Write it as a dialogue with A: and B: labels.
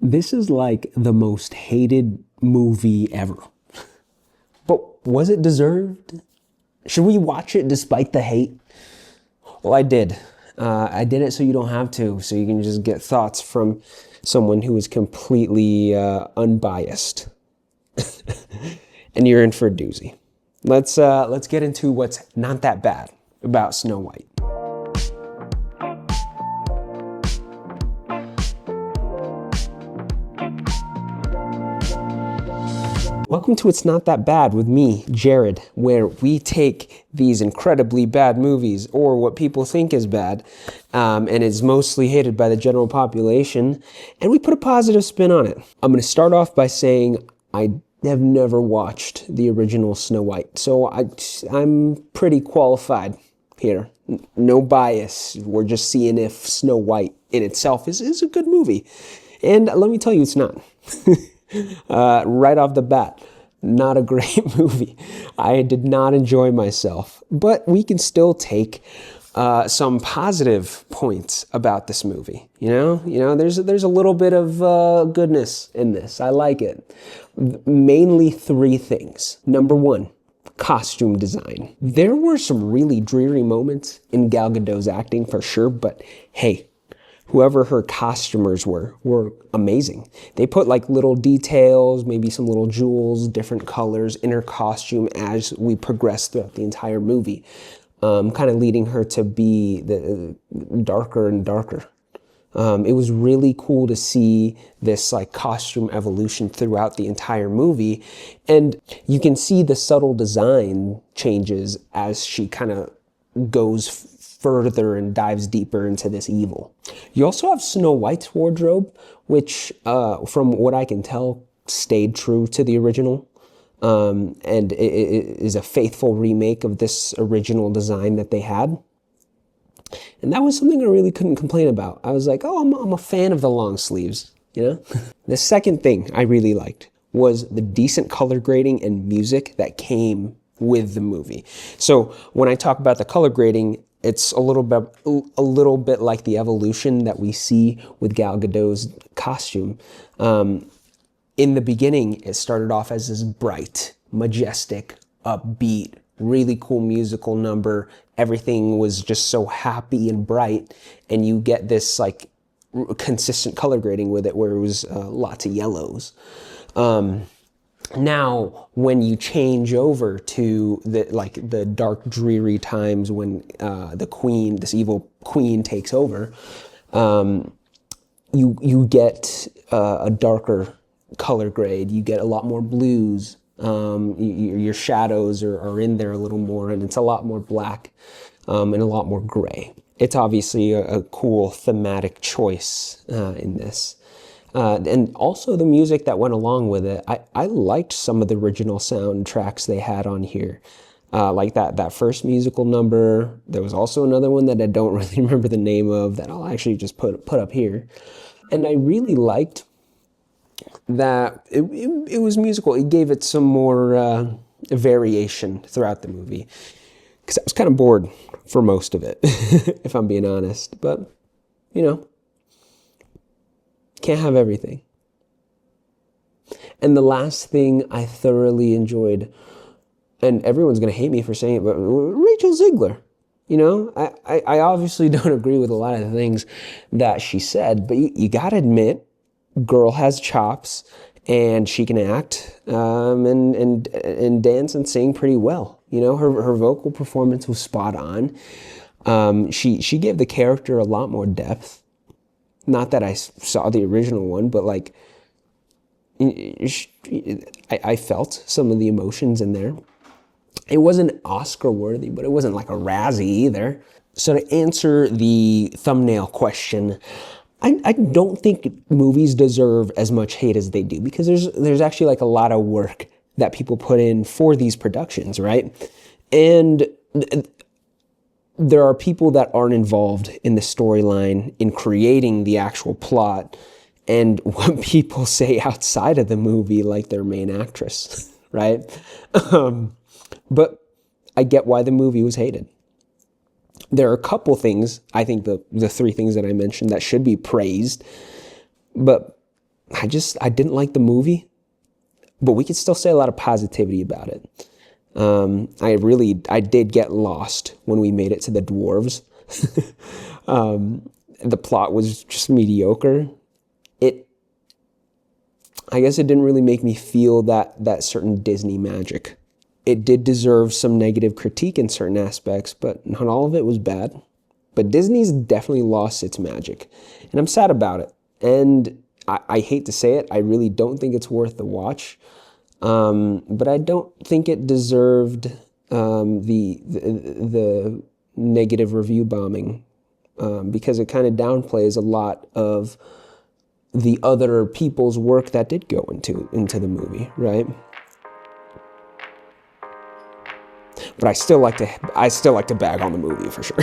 A: This is like the most hated movie ever. But was it deserved? Should we watch it despite the hate? Well, I did. I did it so you don't have to, so you can just get thoughts from someone who is completely unbiased. And you're in for a doozy. Let's get into what's not that bad about Snow White. Welcome to It's Not That Bad with me, Jared, where we take these incredibly bad movies, or what people think is bad, and is mostly hated by the general population, and we put a positive spin on it. I'm going to start off by saying I have never watched the original Snow White, so I'm pretty qualified here. No bias. We're just seeing if Snow White in itself is a good movie. And let me tell you, it's not. Right off the bat, not a great movie. I did not enjoy myself, but we can still take some positive points about this movie. You know, there's a little bit of goodness in this. I like it. Mainly three things. Number one, costume design. There were some really dreary moments in Gal Gadot's acting for sure, but hey, whoever her costumers were amazing. They put like little details, maybe some little jewels, different colors in her costume as we progress throughout the entire movie, kind of leading her to be darker and darker. It was really cool to see this like costume evolution throughout the entire movie. And you can see the subtle design changes as she kind of goes further and dives deeper into this evil. You also have Snow White's wardrobe, which, from what I can tell, stayed true to the original, and it is a faithful remake of this original design that they had. And that was something I really couldn't complain about. I was like, oh, I'm a fan of the long sleeves, you know? The second thing I really liked was the decent color grading and music that came with the movie. So when I talk about the color grading, it's a little bit like the evolution that we see with Gal Gadot's costume. In the beginning, it started off as this bright, majestic, upbeat, really cool musical number. Everything was just so happy and bright, and you get this like consistent color grading with it, where it was lots of yellows. Now, when you change over to the dark, dreary times when this evil queen takes over, you get a darker color grade. You get a lot more blues. Your shadows are in there a little more, and it's a lot more black and a lot more gray. It's obviously a cool thematic choice in this. And also the music that went along with it. I liked some of the original soundtracks they had on here. Like that first musical number. There was also another one that I don't really remember the name of that I'll actually just put up here. And I really liked that it was musical. It gave it some more variation throughout the movie. Because I was kind of bored for most of it, if I'm being honest. But, you know, can't have everything. And the last thing I thoroughly enjoyed, and everyone's going to hate me for saying it, but Rachel Ziegler. You know, I obviously don't agree with a lot of the things that she said, but you got to admit, girl has chops, and she can act and dance and sing pretty well. You know, her vocal performance was spot on. She gave the character a lot more depth. Not that I saw the original one, but like, I felt some of the emotions in there. It wasn't Oscar worthy, but it wasn't like a Razzie either. So to answer the thumbnail question, I don't think movies deserve as much hate as they do, because there's actually like a lot of work that people put in for these productions, right? And there are people that aren't involved in the storyline, in creating the actual plot, and what people say outside of the movie, like their main actress, right? But I get why the movie was hated. There are a couple things, I think the three things that I mentioned, that should be praised, but I didn't like the movie, but we could still say a lot of positivity about it. I did get lost when we made it to the dwarves. The plot was just mediocre. It, I guess it didn't really make me feel that certain Disney magic. It did deserve some negative critique in certain aspects, but not all of it was bad. But Disney's definitely lost its magic, and I'm sad about it. And I hate to say it, I really don't think it's worth the watch. But I don't think it deserved the negative review bombing, because it kind of downplays a lot of the other people's work that did go into the movie, right? But I still like to bag on the movie for sure.